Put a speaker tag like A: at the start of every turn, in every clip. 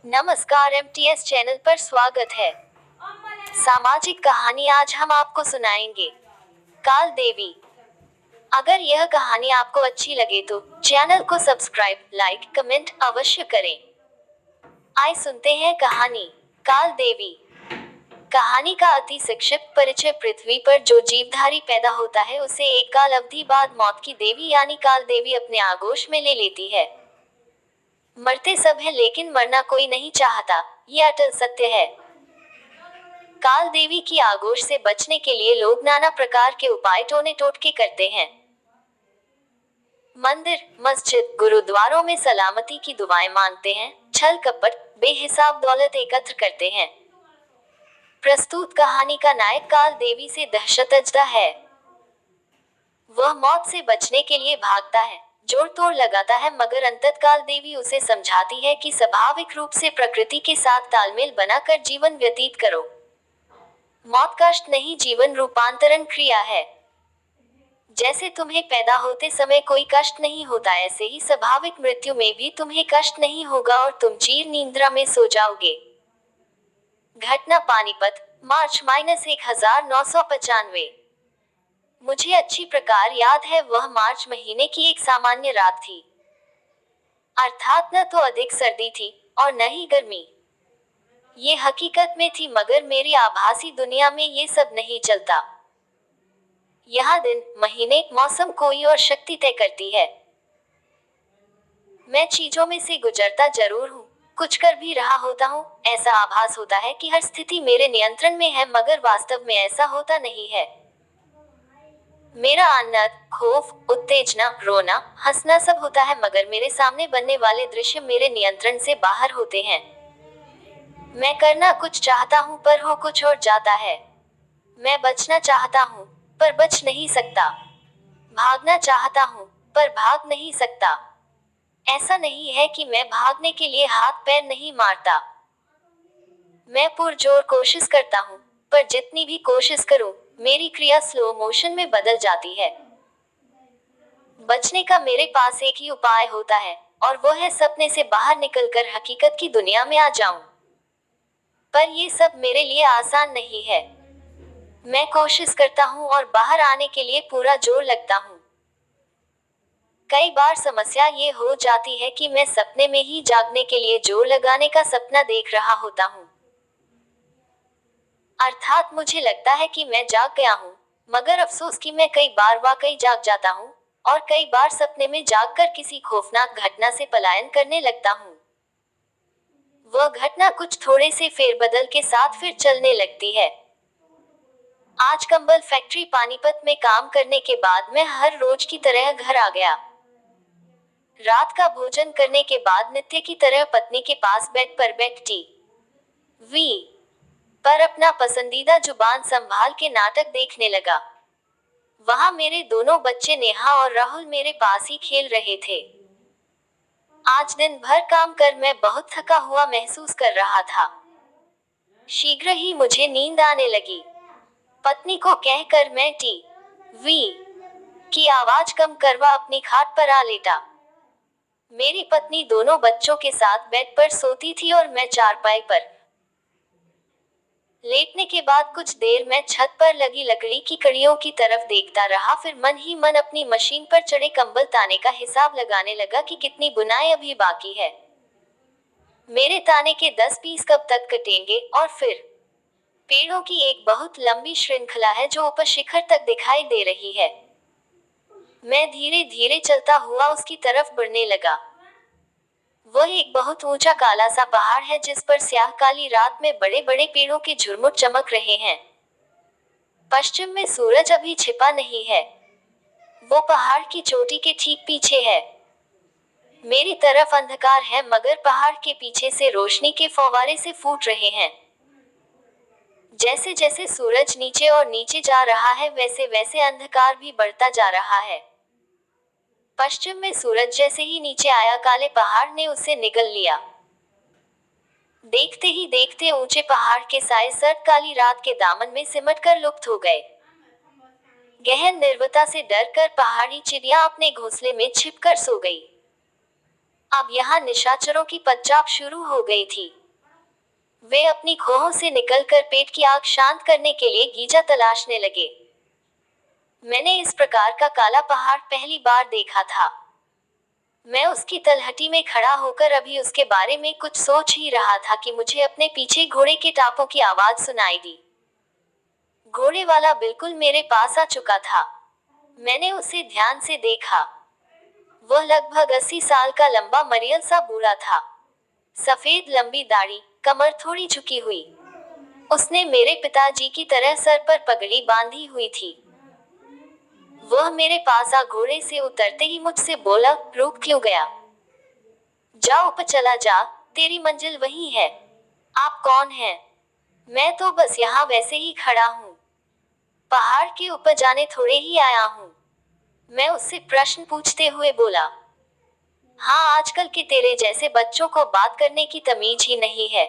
A: नमस्कार, MTS channel पर स्वागत है। सामाजिक कहानी आज हम आपको सुनाएंगे काल देवी। अगर यह कहानी आपको अच्छी लगे तो चैनल को सब्सक्राइब, लाइक, कमेंट अवश्य करें। आइए सुनते हैं कहानी काल देवी। कहानी का अति संक्षिप्त परिचय। पृथ्वी पर जो जीवधारी पैदा होता है उसे एक काल अवधि बाद मौत की देवी यानी काल देवी अपने आगोश में ले लेती है। मरते सब हैं लेकिन मरना कोई नहीं चाहता, ये अटल सत्य है। काल देवी की आगोश से बचने के लिए लोग नाना प्रकार के उपाय टोने टोटके करते हैं। मंदिर, मस्जिद, गुरुद्वारों में सलामती की दुआएं मांगते हैं, छल कपट, बेहिसाब दौलत एकत्र करते हैं। प्रस्तुत कहानी का नायक काल देवी से दहशतजदा है। वह मौत से बचने के लिए भागता है, जोर तोड़ लगाता है, मगर अंततकाल देवी उसे समझाती है कि स्वाभाविक रूप से प्रकृति के साथ तालमेल बनाकर जीवन व्यतीत करो। मौत कष्ट नहीं, जीवन रूपांतरण क्रिया है। जैसे तुम्हें पैदा होते समय कोई कष्ट नहीं होता, ऐसे ही स्वाभाविक मृत्यु में भी तुम्हें कष्ट नहीं होगा और तुम चीर निद्रा में सो जाओगे। घटना पानीपत, मार्च -1995। मुझे अच्छी प्रकार याद है, वह मार्च महीने की एक सामान्य रात थी। अर्थात न तो अधिक सर्दी थी और न ही गर्मी। ये हकीकत में थी, मगर मेरी आभासी दुनिया में ये सब नहीं चलता। यहाँ दिन, महीने, मौसम कोई और शक्ति तय करती है। मैं चीजों में से गुजरता जरूर हूँ, कुछ कर भी रहा होता हूँ। ऐसा आभास होता है कि हर स्थिति मेरे नियंत्रण में है, मगर वास्तव में ऐसा होता नहीं है। मेरा आनंद, खौफ, उत्तेजना, रोना, हंसना सब होता है, मगर मेरे सामने बनने वाले दृश्य मेरे नियंत्रण से बाहर होते हैं। मैं करना कुछ चाहता हूँ पर हो कुछ और जाता है। मैं बचना चाहता हूँ पर बच नहीं सकता। भागना चाहता हूँ पर भाग नहीं सकता। ऐसा नहीं है कि मैं भागने के लिए हाथ पैर नहीं मारता। मैं पुरजोर कोशिश करता हूँ, पर जितनी भी कोशिश करूँ, मेरी क्रिया स्लो मोशन में बदल जाती है। बचने का मेरे पास एक ही उपाय होता है और वो है सपने से बाहर निकलकर हकीकत की दुनिया में आ जाऊं। पर ये सब मेरे लिए आसान नहीं है। मैं कोशिश करता हूँ और बाहर आने के लिए पूरा जोर लगता हूँ। कई बार समस्या ये हो जाती है कि मैं सपने में ही जागने के लिए जोर लगाने का सपना देख रहा होता हूँ। अर्थात मुझे लगता है कि मैं जाग गया हूँ, मगर अफसोस कि मैं कई बार वाकई जाग जाता हूँ और कई बार सपने में जागकर किसी खौफनाक घटना से पलायन करने लगता हूँ। वह घटना कुछ थोड़े से फेरबदल के साथ फिर चलने लगती है। आज कंबल फैक्ट्री पानीपत में काम करने के बाद मैं हर रोज की तरह घर आ गया। रात का भोजन करने के बाद नित्य की तरह पत्नी के पास बेड पर बैठी पर अपना पसंदीदा जुबान संभाल के नाटक देखने लगा। वहां मेरे दोनों बच्चे नेहा और राहुल मेरे पास ही खेल रहे थे। आज दिन भर काम कर मैं बहुत थका हुआ महसूस कर रहा था। शीघ्र ही मुझे नींद आने लगी। पत्नी को कहकर मैं टीवी की आवाज कम करवा अपनी खाट पर आ लेटा। मेरी पत्नी दोनों बच्चों के साथ बेड पर सोती थी और मैं चारपाई पर। लेटने के बाद कुछ देर मैं छत पर लगी लकड़ी की कड़ियों की तरफ देखता रहा, फिर मन ही मन अपनी मशीन पर चढ़े कंबल ताने का हिसाब लगाने लगा कि कितनी बुनाई अभी बाकी है। मेरे ताने के 10 पीस कब तक कटेंगे और फिर पेड़ों की एक बहुत लंबी श्रृंखला है जो ऊपर शिखर तक दिखाई दे रही है। मैं धीरे धीरे चलता हुआ उसकी तरफ बढ़ने लगा। वह एक बहुत ऊंचा काला सा पहाड़ है जिस पर स्याह काली रात में बड़े बड़े पेड़ों के झुरमुट चमक रहे हैं। पश्चिम में सूरज अभी छिपा नहीं है, वो पहाड़ की चोटी के ठीक पीछे है। मेरी तरफ अंधकार है, मगर पहाड़ के पीछे से रोशनी के फव्वारे से फूट रहे हैं। जैसे जैसे सूरज नीचे और नीचे जा रहा है, वैसे वैसे अंधकार भी बढ़ता जा रहा है। पश्चिम में सूरज जैसे ही नीचे आया, काले पहाड़ ने उसे निगल लिया। देखते ही देखते ऊंचे पहाड़ के साए सर्द काली रात के दामन में सिमटकर लुप्त हो गए। गहन निर्वता से डर कर पहाड़ी चिड़िया अपने घोंसले में छिपकर सो गई। अब यहाँ निशाचरों की पदचाप शुरू हो गई थी। वे अपनी खोहों से निकलकर पेट की आग शांत करने के लिए गीजा तलाशने लगे। मैंने इस प्रकार का काला पहाड़ पहली बार देखा था। मैं उसकी तलहटी में खड़ा होकर अभी उसके बारे में कुछ सोच ही रहा था कि मुझे अपने पीछे घोड़े के टापों की आवाज सुनाई दी। घोड़े वाला बिल्कुल मेरे पास आ चुका था। मैंने उसे ध्यान से देखा। वह लगभग 80 साल का लंबा मरियल सा बूढ़ा था। सफेद लंबी दाढ़ी, कमर थोड़ी झुकी हुई। उसने मेरे पिताजी की तरह सर पर पगड़ी बांधी हुई थी। वह मेरे पास आ घोड़े से उतरते ही मुझसे बोला, रुक क्यों गया? जा ऊपर चला जा, तेरी मंजिल वही है। आप कौन हैं? मैं तो बस यहाँ वैसे ही खड़ा हूँ। पहाड़ के ऊपर जाने थोड़े ही आया हूँ। मैं उससे प्रश्न पूछते हुए बोला। हाँ, आजकल के तेरे जैसे बच्चों को बात करने की तमीज ही नहीं है।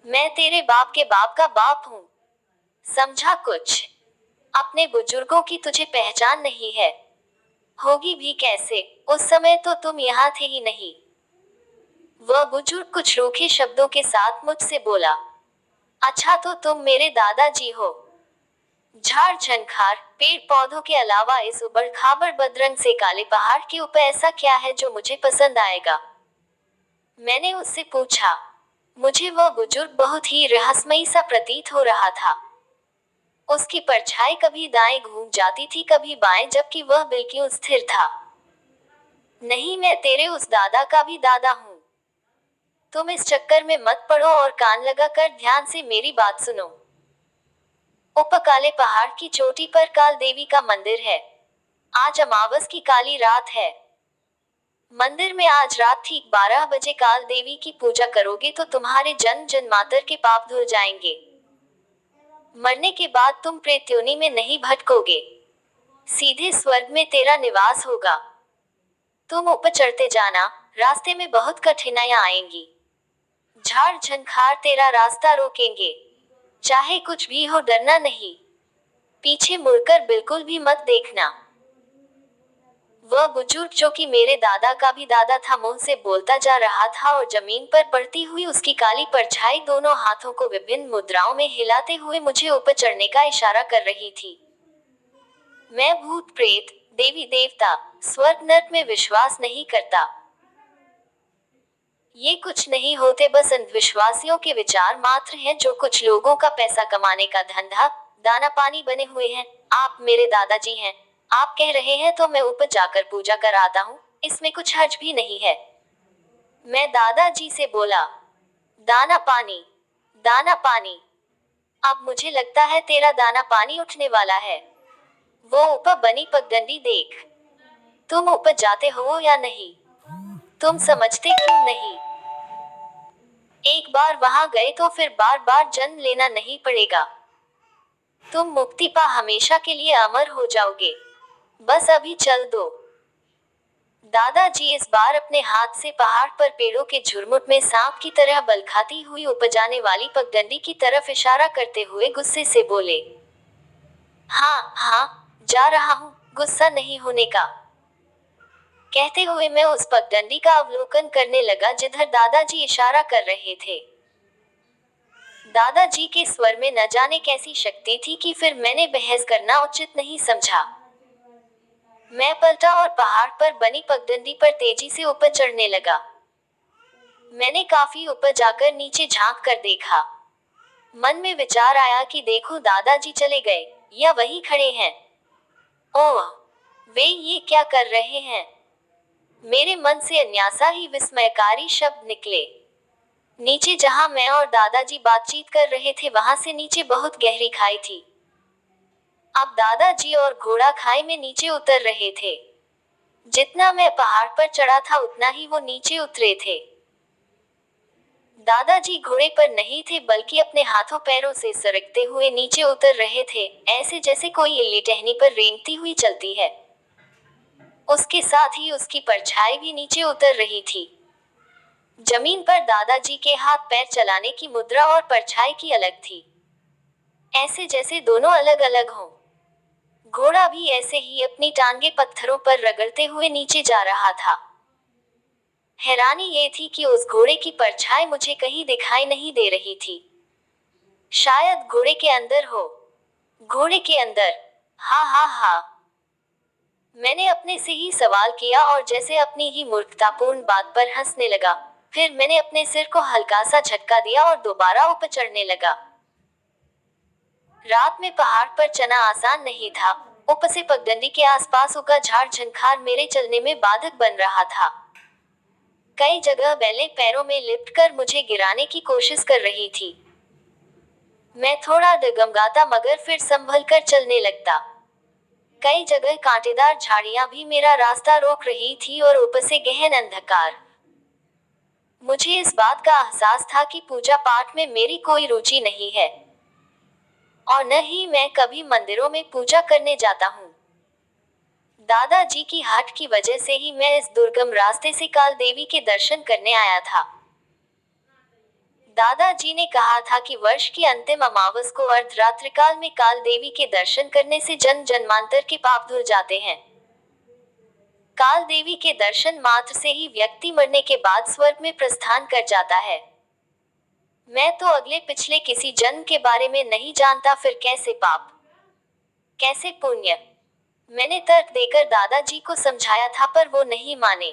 A: मैं तेरे बाप के बाप का बाप हूँ। समझा कुछ? अपने बुजुर्गों की तुझे पहचान नहीं है। होगी भी कैसे, उस समय तो तुम यहाँ थे ही नहीं। वह बुजुर्ग कुछ रूखे शब्दों के साथ मुझसे बोला। अच्छा, तो तुम मेरे दादाजी हो। झाड़ झंखार, पेड़ पौधों के अलावा इस उबड़ खाबड़ बदरंग से काले पहाड़ के ऊपर ऐसा क्या है जो मुझे पसंद आएगा? मैंने उससे पूछा। मुझे वह बुजुर्ग बहुत ही रहस्यमयी सा प्रतीत हो रहा था। उसकी परछाई कभी दाएं घूम जाती थी, कभी बाएं, जबकि वह बिल्कुल स्थिर था। नहीं, मैं तेरे उस दादा का भी दादा हूँ। तुम इस चक्कर में मत पड़ो और कान लगाकर ध्यान से मेरी बात सुनो। ऊपर काले पहाड़ की चोटी पर काल देवी का मंदिर है। आज अमावस की काली रात है। मंदिर में आज रात ठीक 12 बजे काल देवी की पूजा करोगे तो तुम्हारे जन्म जन्मांतर के पाप धुल जाएंगे। मरने के बाद तुम प्रेत योनि में नहीं भटकोगे, सीधे स्वर्ग में तेरा निवास होगा। तुम ऊपर चढ़ते जाना, रास्ते में बहुत कठिनाइयां आएंगी। झाड़ झंखार तेरा रास्ता रोकेंगे। चाहे कुछ भी हो, डरना नहीं। पीछे मुड़कर बिल्कुल भी मत देखना। वह बुजुर्ग, जो कि मेरे दादा का भी दादा था, मुंह से बोलता जा रहा था और जमीन पर पड़ती हुई उसकी काली परछाई दोनों हाथों को विभिन्न मुद्राओं में हिलाते हुए मुझे ऊपर चढ़ने का इशारा कर रही थी। मैं भूत प्रेत, देवी देवता, स्वर्ग नर्क में विश्वास नहीं करता। ये कुछ नहीं होते, बस अंधविश्वासियों के विचार मात्र हैं जो कुछ लोगों का पैसा कमाने का धंधा, दाना पानी बने हुए हैं। आप मेरे दादाजी हैं। आप कह रहे हैं तो मैं ऊपर जाकर पूजा कर आता हूँ, इसमें कुछ हर्ज भी नहीं है। मैं दादाजी से बोला। दाना पानी, दाना पानी। अब मुझे लगता है तेरा दाना पानी उठने वाला है। वो ऊपर बनी पगडंडी देख। तुम ऊपर जाते हो या नहीं? तुम समझते क्यों नहीं? एक बार वहां गए तो फिर बार बार जन्म लेना नहीं पड़ेगा। तुम मुक्ति पा हमेशा के लिए अमर हो जाओगे। बस अभी चल दो। दादाजी इस बार अपने हाथ से पहाड़ पर पेड़ों के झुरमुट में सांप की तरह बल खाती हुई ऊपर जाने वाली पगडंडी की तरफ इशारा करते हुए गुस्से से बोले। हाँ हाँ, जा रहा हूँ, गुस्सा नहीं होने का। कहते हुए मैं उस पगडंडी का अवलोकन करने लगा जिधर दादाजी इशारा कर रहे थे। दादाजी के स्वर में न जाने कैसी शक्ति थी कि फिर मैंने बहस करना उचित नहीं समझा। मैं पलटा और पहाड़ पर बनी पगडंडी पर तेजी से ऊपर चढ़ने लगा। मैंने काफी ऊपर जाकर नीचे झांक कर देखा। मन में विचार आया कि देखो, दादाजी चले गए या वही खड़े हैं। ओह, वे ये क्या कर रहे हैं? मेरे मन से अन्यासा ही विस्मयकारी शब्द निकले। नीचे जहां मैं और दादाजी बातचीत कर रहे थे, वहां से नीचे बहुत गहरी खाई थी। अब दादाजी और घोड़ा खाई में नीचे उतर रहे थे। जितना मैं पहाड़ पर चढ़ा था उतना ही वो नीचे उतरे थे। दादाजी घोड़े पर नहीं थे, बल्कि अपने हाथों पैरों से सरकते हुए नीचे उतर रहे थे, ऐसे जैसे कोई इल्ली टहनी पर रेंगती हुई चलती है। उसके साथ ही उसकी परछाई भी नीचे उतर रही थी। जमीन पर दादाजी के हाथ पैर चलाने की मुद्रा और परछाई की अलग थी, ऐसे जैसे दोनों अलग अलग हों। घोड़ा भी ऐसे ही अपनी टांगे पत्थरों पर रगड़ते हुए नीचे जा रहा था। हैरानी ये थी कि उस घोड़े की परछाई मुझे कहीं दिखाई नहीं दे रही थी। शायद घोड़े के अंदर हो। घोड़े के अंदर? हाँ हाँ हाँ। मैंने अपने से ही सवाल किया और जैसे अपनी ही मूर्खतापूर्ण बात पर हंसने लगा। फिर मैंने अपने सिर को हल्का सा झटका दिया और दोबारा ऊपर चढ़ने लगा। रात में पहाड़ पर चढ़ना आसान नहीं था। ऊपर से पगडंडी के आसपास उगा झाड़ झंखार मेरे चलने में बाधक बन रहा था। कई जगह बैलें पैरों में लिपटकर मुझे गिराने की कोशिश कर रही थी। मैं थोड़ा डगमगाता मगर फिर संभल कर चलने लगता। कई जगह कांटेदार झाड़ियां भी मेरा रास्ता रोक रही थी और ऊपर से गहन अंधकार। मुझे इस बात का एहसास था कि पूजा पाठ में मेरी कोई रुचि नहीं है और न ही मैं कभी मंदिरों में पूजा करने जाता हूँ। दादाजी की हट की वजह से ही मैं इस दुर्गम रास्ते से काल देवी के दर्शन करने आया था। दादाजी ने कहा था कि वर्ष की अंतिम अमावस को अर्धरात्रि काल में काल देवी के दर्शन करने से जन्म जन्मांतर के पाप धुल जाते हैं। काल देवी के दर्शन मात्र से ही व्यक्ति मरने के बाद स्वर्ग में प्रस्थान कर जाता है। मैं तो अगले पिछले किसी जन्म के बारे में नहीं जानता, फिर कैसे पाप, कैसे पुण्य। मैंने तर्क देकर दादाजी को समझाया था पर वो नहीं माने।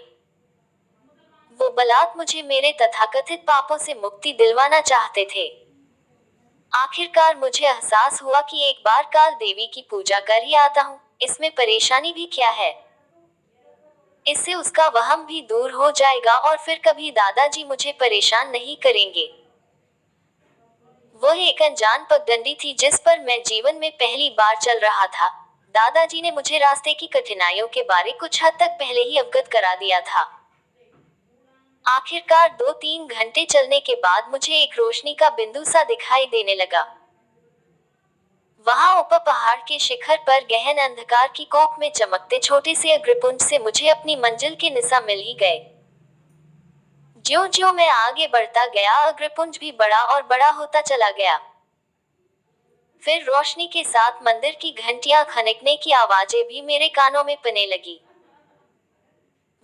A: वो बलात् मुझे मेरे तथाकथित पापों से मुक्ति दिलवाना चाहते थे। आखिरकार मुझे एहसास हुआ कि एक बार काल देवी की पूजा कर ही आता हूँ, इसमें परेशानी भी क्या है। इससे उसका वहम भी दूर हो जाएगा और फिर कभी दादाजी मुझे परेशान नहीं करेंगे। वह एक अनजान पगडंडी थी जिस पर मैं जीवन में पहली बार चल रहा था। दादाजी ने मुझे रास्ते की कठिनाइयों के बारे कुछ हद तक पहले ही अवगत करा दिया था। आखिरकार 2-3 घंटे चलने के बाद मुझे एक रोशनी का बिंदु सा दिखाई देने लगा। वहां ऊपर पहाड़ के शिखर पर गहन अंधकार की कोख में चमकते छोटे से अग्रपुंज से मुझे अपनी मंजिल के निशा मिल ही गए। ज्यों-ज्यों मैं आगे बढ़ता गया अग्रपुंज भी बड़ा और बड़ा होता चला गया। फिर रोशनी के साथ मंदिर की घंटियां खनकने की आवाजें भी मेरे कानों में पड़ने लगी।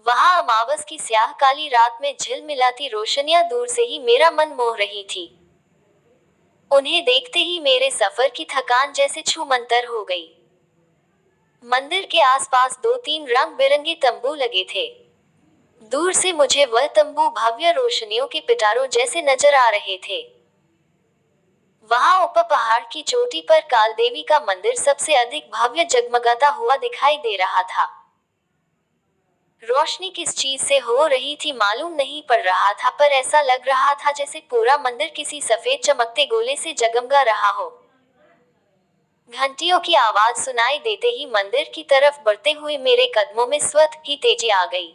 A: वहां अमावस की स्याह काली रात में झिलमिलाती रोशनियां दूर से ही मेरा मन मोह रही थी। उन्हें देखते ही मेरे सफर की थकान जैसे छूमंतर हो गई। मंदिर के आसपास 2-3 रंग बिरंगे तंबू लगे थे। दूर से मुझे वह तंबू भव्य रोशनियों के पिटारों जैसे नजर आ रहे थे। वहां ऊपर पहाड़ की चोटी पर काल देवी का मंदिर सबसे अधिक भव्य जगमगाता हुआ दिखाई दे रहा था। रोशनी किस चीज से हो रही थी मालूम नहीं पड़ रहा था, पर ऐसा लग रहा था जैसे पूरा मंदिर किसी सफेद चमकते गोले से जगमगा रहा हो। घंटियों की आवाज सुनाई देते ही मंदिर की तरफ बढ़ते हुए मेरे कदमों में स्वतः ही तेजी आ गई।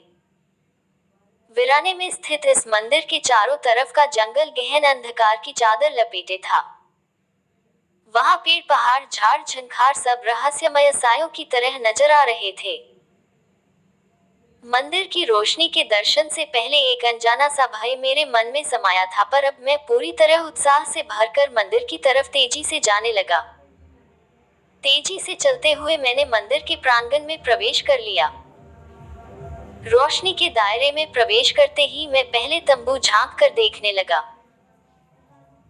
A: वीराने में स्थित इस मंदिर के चारों तरफ का जंगल गहन अंधकार की चादर लपेटे था। वहां पेड़ पहाड़ झाड़ झंखार सब रहस्यमय सायों की तरह नजर आ रहे थे। मंदिर की रोशनी के दर्शन से पहले एक अनजाना सा भय मेरे मन में समाया था, पर अब मैं पूरी तरह उत्साह से भरकर मंदिर की तरफ तेजी से जाने लगा। तेजी से चलते हुए मैंने मंदिर के प्रांगण में प्रवेश कर लिया। रोशनी के दायरे में प्रवेश करते ही मैं पहले तंबू झांक कर देखने लगा।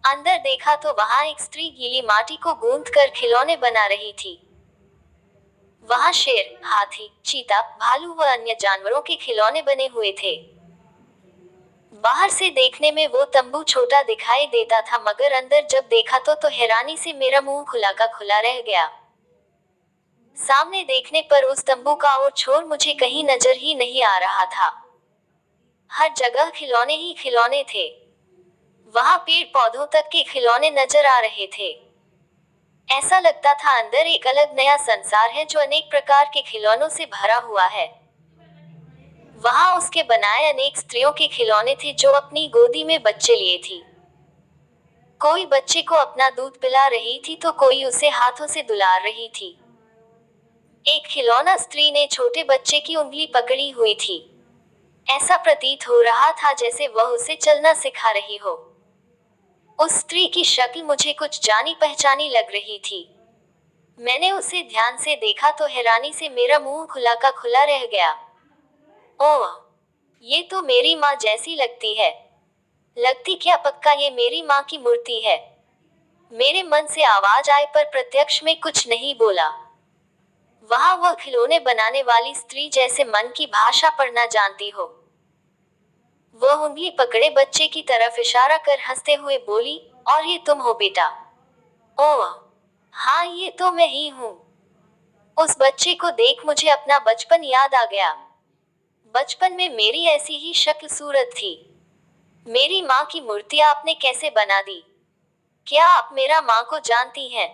A: अंदर देखा तो वहां एक स्त्री गीली माटी को गूंथकर खिलौने बना रही थी। वहां शेर, हाथी, चीता, भालू व अन्य जानवरों के खिलौने बने हुए थे। बाहर से देखने में वो तंबू छोटा दिखाई देता था, मगर अंदर जब देखा तो हैरानी से मेरा मुंह खुला का खुला रह गया। सामने देखने पर उस तंबू का और छोर मुझे कहीं नजर ही नहीं आ रहा था। हर जगह खिलौने ही खिलौने थे। वहां पेड़ पौधों तक के खिलौने नजर आ रहे थे। ऐसा लगता था अंदर एक अलग नया संसार है जो अनेक प्रकार के खिलौनों से भरा हुआ है। वहां उसके बनाए अनेक स्त्रियों के खिलौने थे जो अपनी गोदी में बच्चे लिए थी। कोई बच्चे को अपना दूध पिला रही थी तो कोई उसे हाथों से दुलार रही थी। एक खिलौना स्त्री ने छोटे बच्चे की उंगली पकड़ी हुई थी। ऐसा प्रतीत हो रहा था जैसे वह उसे चलना सिखा रही हो। उस स्त्री की शक्ल मुझे कुछ जानी पहचानी लग रही थी। मैंने उसे ध्यान से देखा तो हैरानी से मेरा मुंह खुला का खुला रह गया। ओह! ये तो मेरी माँ जैसी लगती है। लगती क्या, पक्का ये मेरी माँ की मूर्ति है। मेरे मन से आवाज आए पर प्रत्यक्ष में कुछ नहीं बोला। वहां वह खिलौने बनाने वाली स्त्री जैसे मन की भाषा पढ़ना जानती हो। वह उंगली पकड़े बच्चे की तरफ इशारा कर हंसते हुए बोली, और ये तुम हो बेटा? ओह हाँ, ये तो मैं ही हूँ। उस बच्चे को देख मुझे अपना बचपन याद आ गया। बचपन में मेरी ऐसी ही शक्ल सूरत थी। मेरी माँ की मूर्ति आपने कैसे बना दी? क्या आप मेरा माँ को जानती हैं?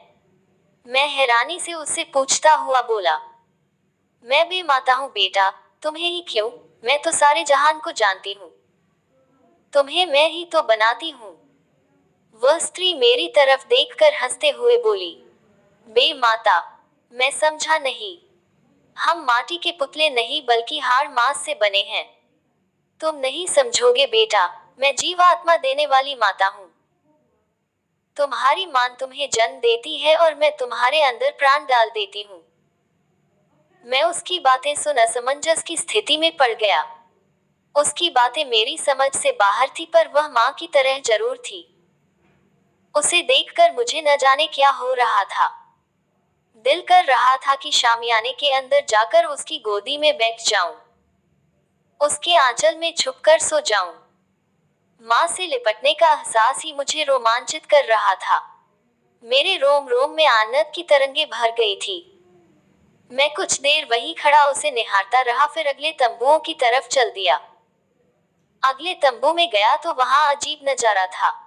A: मैं हैरानी से उससे पूछता हुआ बोला। मैं भी माता हूँ बेटा, तुम्हें ही क्यों, मैं तो सारे जहान को जानती हूँ। तुम्हें मैं ही तो बनाती हूँ। वह स्त्री मेरी तरफ देखकर हंसते हुए बोली। बे माता, मैं समझा नहीं। हम माटी के पुतले नहीं बल्कि हाड़ मांस से बने हैं। तुम नहीं समझोगे बेटा, मैं जीवात्मा देने वाली माता हूँ। तुम्हारी मां तुम्हें जन्म देती है और मैं तुम्हारे अंदर प्राण डाल देती हूँ। मैं उसकी बातें सुन असमंजस की स्थिति में पड़ गया। उसकी बातें मेरी समझ से बाहर थी पर वह माँ की तरह जरूर थी। उसे देखकर मुझे न जाने क्या हो रहा था। दिल कर रहा था कि शामियाने के अंदर जाकर उसकी गोदी में बैठ जाऊं, उसके आंचल में छुपकर सो जाऊं। माँ से लिपटने का एहसास ही मुझे रोमांचित कर रहा था। मेरे रोम रोम में आनंद की तरंगे भर गई थी। मैं कुछ देर वहीं खड़ा उसे निहारता रहा, फिर अगले तंबुओं की तरफ चल दिया। अगले तंबू में गया तो वहां अजीब नजारा था।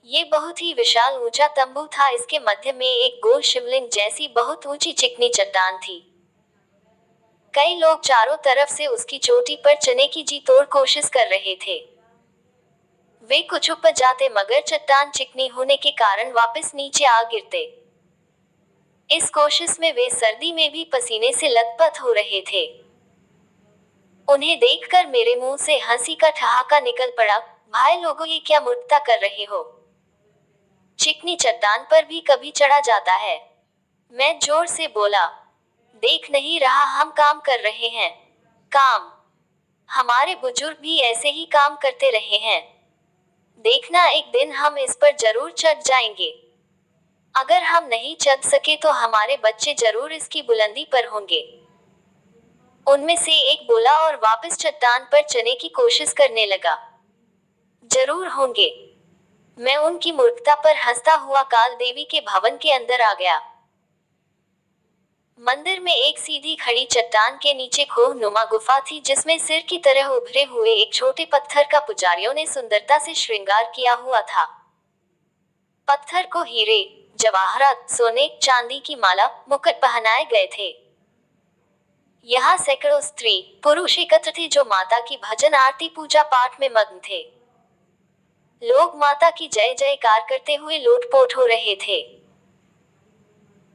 A: ये बहुत ही विशाल ऊंचा तंबू था। इसके मध्य में एक गोल शिवलिंग जैसी बहुत ऊंची चिकनी चट्टान थी। कई लोग चारों तरफ से उसकी चोटी पर चढ़ने की जी तोड़ कोशिश कर रहे थे। वे कुछ ऊपर जाते मगर चट्टान चिकनी होने के कारण वापस नीचे आ गिरते। इस कोशिश में वे सर्दी में भी पसीने से लथपथ हो रहे थे। उन्हें देखकर मेरे मुंह से हंसी का ठहाका निकल पड़ा। भाई लोगों, ये क्या मूर्खता कर रहे हो? चिकनी चट्टान पर भी कभी चढ़ा जाता है। मैं जोर से बोला। देख नहीं रहा हम काम कर रहे हैं? काम? हमारे बुजुर्ग भी ऐसे ही काम करते रहे हैं। देखना, एक दिन हम इस पर जरूर चढ़ जाएंगे। अगर हम नहीं चढ़ सके तो हमारे बच्चे जरूर इसकी बुलंदी पर होंगे। उनमें से एक बोला और वापस चट्टान पर चढ़ने की कोशिश करने लगा। जरूर होंगे। मैं उनकी मूर्खता पर हंसता हुआ काल देवी के भवन के अंदर आ गया। मंदिर में एक सीधी खड़ी चट्टान के नीचे खोह नुमा गुफा थी जिसमें सिर की तरह उभरे हुए एक छोटे पत्थर का पुजारियों ने सुंदरता से श्रृंगार किया हुआ था। पत्थर को हीरे, जवाहरात, सोने, चांदी की माला, मुकुट पहनाए गए थे। यहाँ सैकड़ों स्त्री पुरुष एकत्र थे जो माता की भजन आरती पूजा पाठ में मग्न थे। लोग माता की जय जयकार करते हुए लोटपोट हो रहे थे।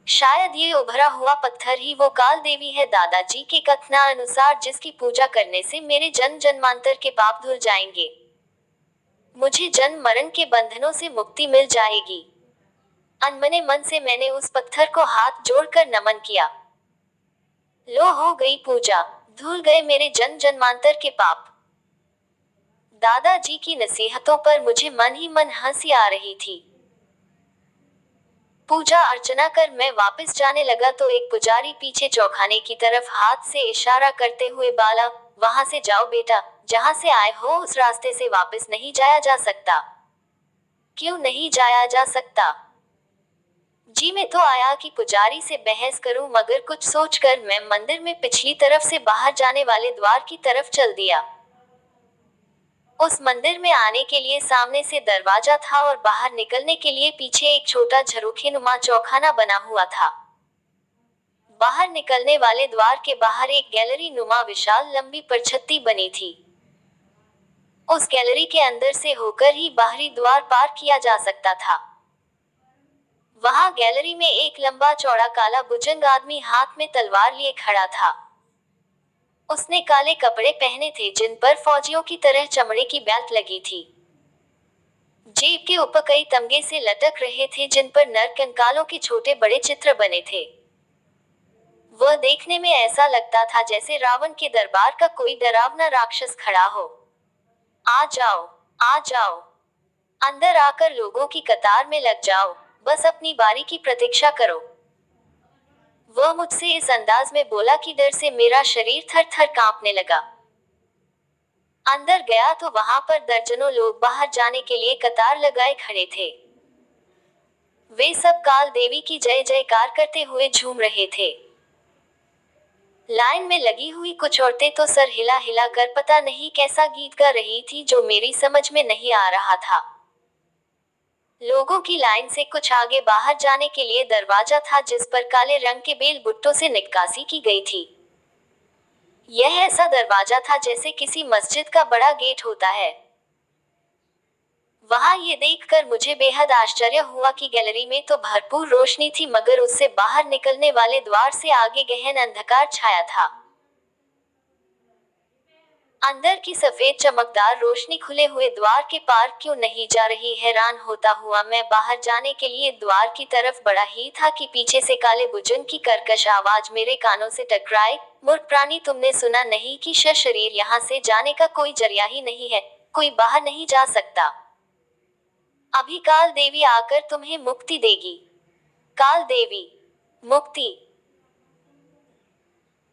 A: शायद ये उभरा हुआ पत्थर ही वो काल देवी है दादाजी के कथनानुसार, जिसकी पूजा करने से मेरे जन्म जन्मांतर के पाप धुल जाएंगे। मुझे जन्म मरण के बंधनों से मुक्ति मिल जाएगी। अनमने मन से मैंने उस पत्थर को हाथ जोड़कर नमन किया। लो, हो गई पूजा, धुल गए मेरे जन्म जन्मांतर के पाप। दादाजी की नसीहतों पर मुझे मन ही मन हंसी आ रही थी। पूजा अर्चना कर मैं वापस जाने लगा तो एक पुजारी पीछे चौखाने की तरफ हाथ से इशारा करते हुए बोला, वहां से जाओ बेटा, जहां से आए हो उस रास्ते से वापस नहीं जाया जा सकता। क्यों नहीं जाया जा सकता? जी मैं तो आया कि पुजारी से बहस करूं, मगर कुछ सोचकर मैं मंदिर में पिछली तरफ से बाहर जाने वाले द्वार की तरफ चल दिया। उस मंदिर में आने के लिए सामने से दरवाजा था और बाहर निकलने के लिए पीछे एक छोटा झरोखेनुमा चौखाना बना हुआ था। बाहर निकलने वाले द्वार के बाहर एक गैलरी नुमा विशाल लंबी परछत्ती बनी थी। उस गैलरी के अंदर से होकर ही बाहरी द्वार पार किया जा सकता था। वहां गैलरी में एक लंबा चौड़ा काला बुजुर्ग आदमी हाथ में तलवार लिए खड़ा था। उसने काले कपड़े पहने थे जिन पर फौजियों की तरह चमड़े की बेल्ट लगी थी। जेब के ऊपर कई तमगे से लटक रहे थे जिन पर नर कंकालों के छोटे बड़े चित्र बने थे। वह देखने में ऐसा लगता था जैसे रावण के दरबार का कोई डरावना राक्षस खड़ा हो। आ जाओ, आ जाओ, अंदर आकर लोगों की कतार में लग जाओ, बस अपनी बारी की प्रतीक्षा करो। वह मुझसे इस अंदाज में बोला कि डर से मेरा शरीर थर थर कांपने लगा। अंदर गया तो वहां पर दर्जनों लोग बाहर जाने के लिए कतार लगाए खड़े थे। वे सब काल देवी की जय जयकार करते हुए झूम रहे थे। लाइन में लगी हुई कुछ औरतें तो सर हिला हिला कर पता नहीं कैसा गीत गा रही थी जो मेरी समझ में नहीं आ रहा था। लोगों की लाइन से कुछ आगे बाहर जाने के लिए दरवाजा था जिस पर काले रंग के बेल बुट्टों से नक्काशी की गई थी। यह ऐसा दरवाजा था जैसे किसी मस्जिद का बड़ा गेट होता है। वहां ये देखकर मुझे बेहद आश्चर्य हुआ कि गैलरी में तो भरपूर रोशनी थी मगर उससे बाहर निकलने वाले द्वार से आगे गहन अंधकार छाया था। अंदर की सफेद चमकदार रोशनी खुले हुए द्वार के पार क्यों नहीं जा रही, हैरान होता हुआ मैं बाहर जाने के लिए द्वार की तरफ बढ़ा ही था कि पीछे से काले बुजुर्ग की कर्कश आवाज मेरे कानों से टकराई। मूर्ख प्राणी, तुमने सुना नहीं कि शरीर यहाँ से जाने का कोई जरिया ही नहीं है, कोई बाहर नहीं जा सकता। अभी काल देवी आकर तुम्हें मुक्ति देगी। काल देवी, मुक्ति।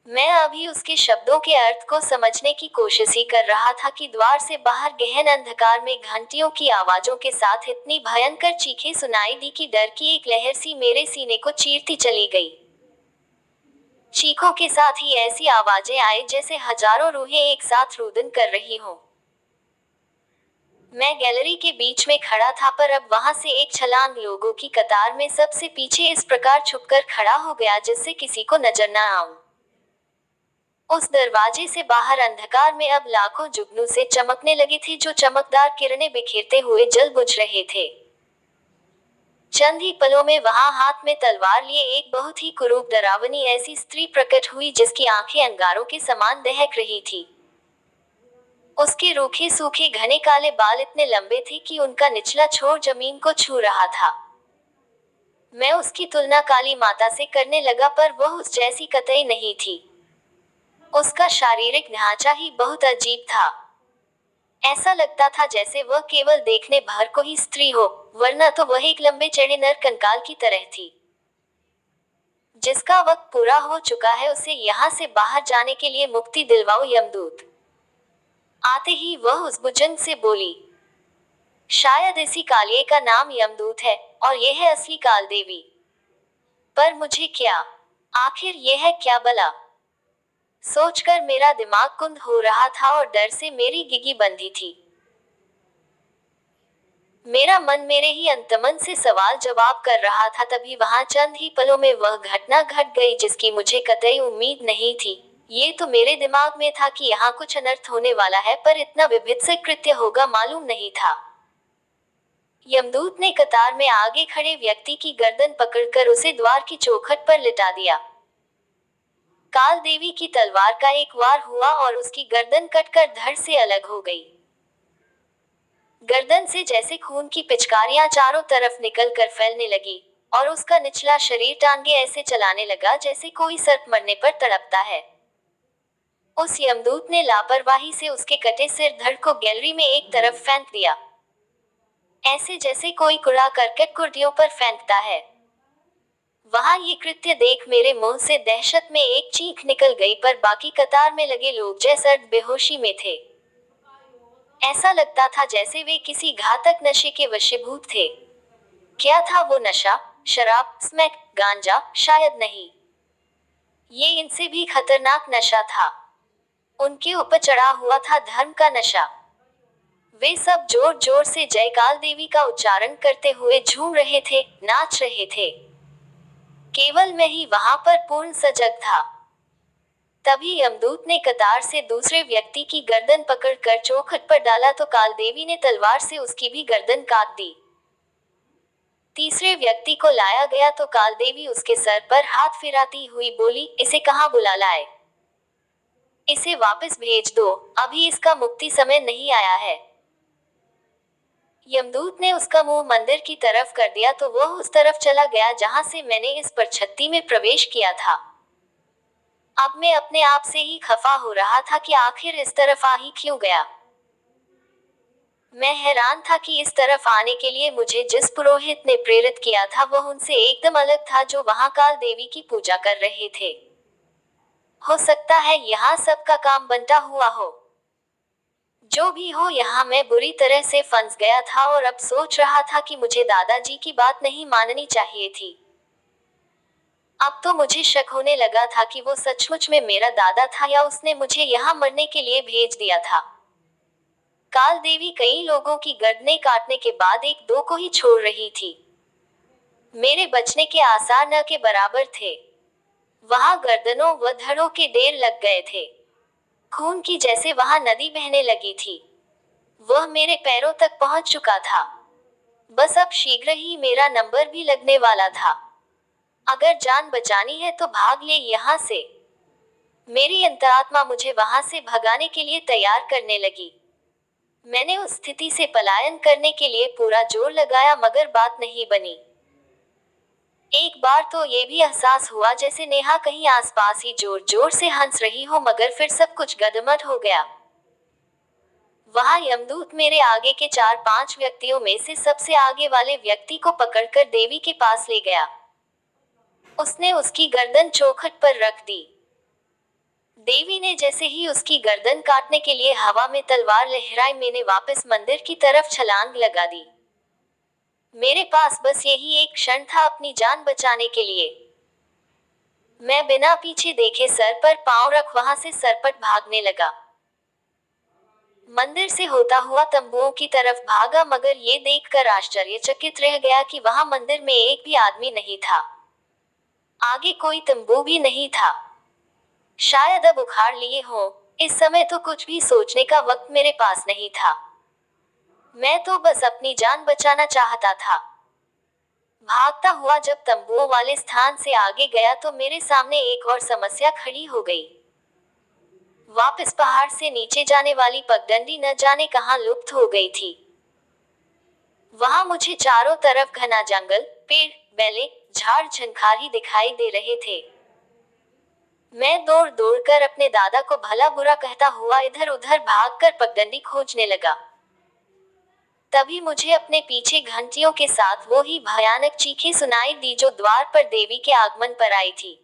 A: मैं अभी उसके शब्दों के अर्थ को समझने की कोशिश ही कर रहा था कि द्वार से बाहर गहन अंधकार में घंटियों की आवाजों के साथ इतनी भयंकर चीखें सुनाई दी कि डर की एक लहर सी मेरे सीने को चीरती चली गई। चीखों के साथ ही ऐसी आवाजें आई जैसे हजारों रूहें एक साथ रुदन कर रही हों। मैं गैलरी के बीच में खड़ा था पर अब वहां से एक छलांग लोगों की कतार में सबसे पीछे इस प्रकार छुपकर खड़ा हो गया जिससे किसी को नजर न आऊं। उस दरवाजे से बाहर अंधकार में अब लाखों जुगनू से चमकने लगे थे जो चमकदार किरणें बिखेरते हुए जल बुझ रहे थे। चंद ही पलों में वहां हाथ में तलवार लिए एक बहुत ही कुरूप डरावनी ऐसी स्त्री प्रकट हुई जिसकी आंखें अंगारों के समान दहक रही थी। उसके रूखे सूखे घने काले बाल इतने लंबे थे कि उनका निचला छोर जमीन को छू रहा था। मैं उसकी तुलना काली माता से करने लगा पर वह उस जैसी कतई नहीं थी। उसका शारीरिक ढांचा ही बहुत अजीब था। ऐसा लगता था जैसे वह केवल देखने भर को ही स्त्री हो, वरना तो वह एक लंबे चढ़े नर कंकाल की तरह थी। जिसका वक्त पूरा हो चुका है उसे यहाँ से बाहर जाने के लिए मुक्ति दिलवाओ यमदूत। आते ही वह उस बुजुर्ग से बोली, शायद इसी कालिए का नाम यमदूत है और यह है असली काल देवी। पर मुझे क्या, आखिर यह है क्या भला? सोचकर मेरा दिमाग कुंद हो रहा था और डर से मेरी गिगी बंधी थी। मेरा मन मेरे ही अंतमन से सवाल जवाब कर रहा था। तभी वहां चंद ही पलों में वह घटना घट गई जिसकी मुझे कतई उम्मीद नहीं थी। ये तो मेरे दिमाग में था कि यहाँ कुछ अनर्थ होने वाला है पर इतना विभत्स कृत्य होगा मालूम नहीं था। यमदूत ने कतार में आगे खड़े व्यक्ति की गर्दन पकड़कर उसे द्वार की चौखट पर लिटा दिया। काल देवी की तलवार का एक वार हुआ और उसकी गर्दन कटकर धड़ से अलग हो गई। गर्दन से जैसे खून की पिचकारियां चारों तरफ निकल कर फैलने लगी और उसका निचला शरीर टांगे ऐसे चलाने लगा जैसे कोई सर्प मरने पर तड़पता है। उस यमदूत ने लापरवाही से उसके कटे सिर धड़ को गैलरी में एक तरफ फेंक दिया, ऐसे जैसे कोई कूड़ा करकट कुर्दियों पर फेंकता है। वहां ये कृत्य देख मेरे मुंह से दहशत में एक चीख निकल गई पर बाकी कतार में लगे लोग जैसे बेहोशी में थे। ऐसा लगता था जैसे वे किसी घातक नशे के वशीभूत थे। क्या था वो नशा? शराब, स्मैक, गांजा? शायद नहीं, ये इनसे भी खतरनाक नशा था। उनके ऊपर चढ़ा हुआ था धर्म का नशा। वे सब जोर जोर से जयकाल देवी का उच्चारण करते हुए झूम रहे थे, नाच रहे थे। केवल मैं ही वहां पर पूर्ण सजग था। तभी यमदूत ने कतार से दूसरे व्यक्ति की गर्दन पकड़कर चौखट पर डाला तो काल देवी ने तलवार से उसकी भी गर्दन काट दी। तीसरे व्यक्ति को लाया गया तो काल देवी उसके सर पर हाथ फिराती हुई बोली, इसे कहाँ बुला लाए? इसे वापस भेज दो, अभी इसका मुक्ति समय नहीं आया है। यमदूत ने उसका मुंह मंदिर की तरफ कर दिया तो वह उस तरफ चला गया जहां से मैंने इस परछत्ती में प्रवेश किया था। अब मैं अपने आप से ही खफा हो रहा था कि आखिर इस तरफ आ ही क्यों गया। मैं हैरान था कि इस तरफ आने के लिए मुझे जिस पुरोहित ने प्रेरित किया था वह उनसे एकदम अलग था जो वहां काल देवी की पूजा कर रहे थे। हो सकता है यहाँ सबका काम बंटा हुआ हो। जो भी हो, यहाँ मैं बुरी तरह से फंस गया था और अब सोच रहा था कि मुझे दादाजी की बात नहीं माननी चाहिए थी। अब तो मुझे शक होने लगा था कि वो सचमुच में मेरा दादा था या उसने मुझे यहाँ मरने के लिए भेज दिया था। काल देवी कई लोगों की गर्दनें काटने के बाद एक दो को ही छोड़ रही थी। मेरे बचने के आसार न के बराबर थे। वहां गर्दनों व धड़ों के ढेर लग गए थे। खून की जैसे वहां नदी बहने लगी थी। वह मेरे पैरों तक पहुंच चुका था। बस अब शीघ्र ही मेरा नंबर भी लगने वाला था। अगर जान बचानी है तो भाग ले यहाँ से। मेरी अंतरात्मा मुझे वहां से भगाने के लिए तैयार करने लगी। मैंने उस स्थिति से पलायन करने के लिए पूरा जोर लगाया मगर बात नहीं बनी। एक बार तो ये भी एहसास हुआ जैसे नेहा कहीं आसपास ही जोर जोर से हंस रही हो, मगर फिर सब कुछ गदमद हो गया। वहां यमदूत मेरे आगे के 4-5 व्यक्तियों में से सबसे आगे वाले व्यक्ति को पकड़कर देवी के पास ले गया। उसने उसकी गर्दन चौखट पर रख दी। देवी ने जैसे ही उसकी गर्दन काटने के लिए हवा में तलवार लहराई, मैंने वापस मंदिर की तरफ छलांग लगा दी। मेरे पास बस यही एक क्षण था अपनी जान बचाने के लिए। मैं बिना पीछे देखे सर पर पांव रख वहां से सरपट भागने लगा। मंदिर से होता हुआ तंबुओं की तरफ भागा, मगर ये देखकर आश्चर्यचकित रह गया कि वहां मंदिर में एक भी आदमी नहीं था। आगे कोई तंबू भी नहीं था। शायद अब उखाड़ लिए हो। इस समय तो कुछ भी सोचने का वक्त मेरे पास नहीं था। मैं तो बस अपनी जान बचाना चाहता था। भागता हुआ जब तंबुओं वाले स्थान से आगे गया तो मेरे सामने एक और समस्या खड़ी हो गई। वापस पहाड़ से नीचे जाने वाली पगडंडी न जाने कहां लुप्त हो गई थी। वहां मुझे चारों तरफ घना जंगल, पेड़, बेले, झाड़ झंखार ही दिखाई दे रहे थे। मैं दौड़ दौड़ कर अपने दादा को भला बुरा कहता हुआ इधर उधर भागकर पगडंडी खोजने लगा। तभी मुझे अपने पीछे घंटियों के साथ वो ही भयानक चीखें सुनाई दी जो द्वार पर देवी के आगमन पर आई थी।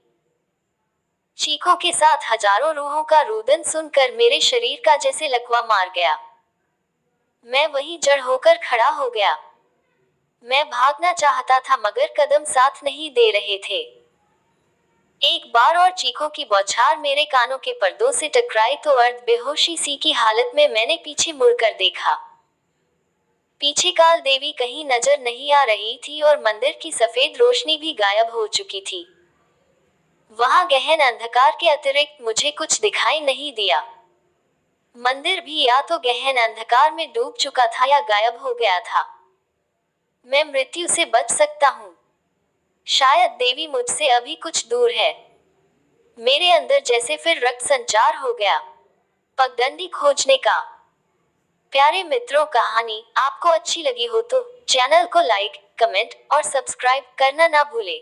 A: चीखों के साथ हजारों रूहों का रुदन सुनकर मेरे शरीर का जैसे लकवा मार गया। मैं वहीं जड़ होकर खड़ा हो गया। मैं भागना चाहता था मगर कदम साथ नहीं दे रहे थे। एक बार और चीखों की बौछार मेरे कानों के पर्दों से टकराई तो अर्ध बेहोशी सी की हालत में मैंने पीछे मुड़कर देखा। पीछे काल देवी कहीं नजर नहीं आ रही थी और मंदिर की सफेद रोशनी भी गायब हो चुकी थी। वहां गहन अंधकार के अतिरिक्त मुझे कुछ दिखाई नहीं दिया। मंदिर भी या तो गहन अंधकार में डूब चुका था या गायब हो गया था। मैं मृत्यु से बच सकता हूँ। शायद देवी मुझसे अभी कुछ दूर है। मेरे अंदर जैसे फिर रक्त संचार हो गया। पगडंडी खोजने का। प्यारे मित्रों, कहानी आपको अच्छी लगी हो तो चैनल को लाइक, कमेंट और सब्सक्राइब करना ना भूले।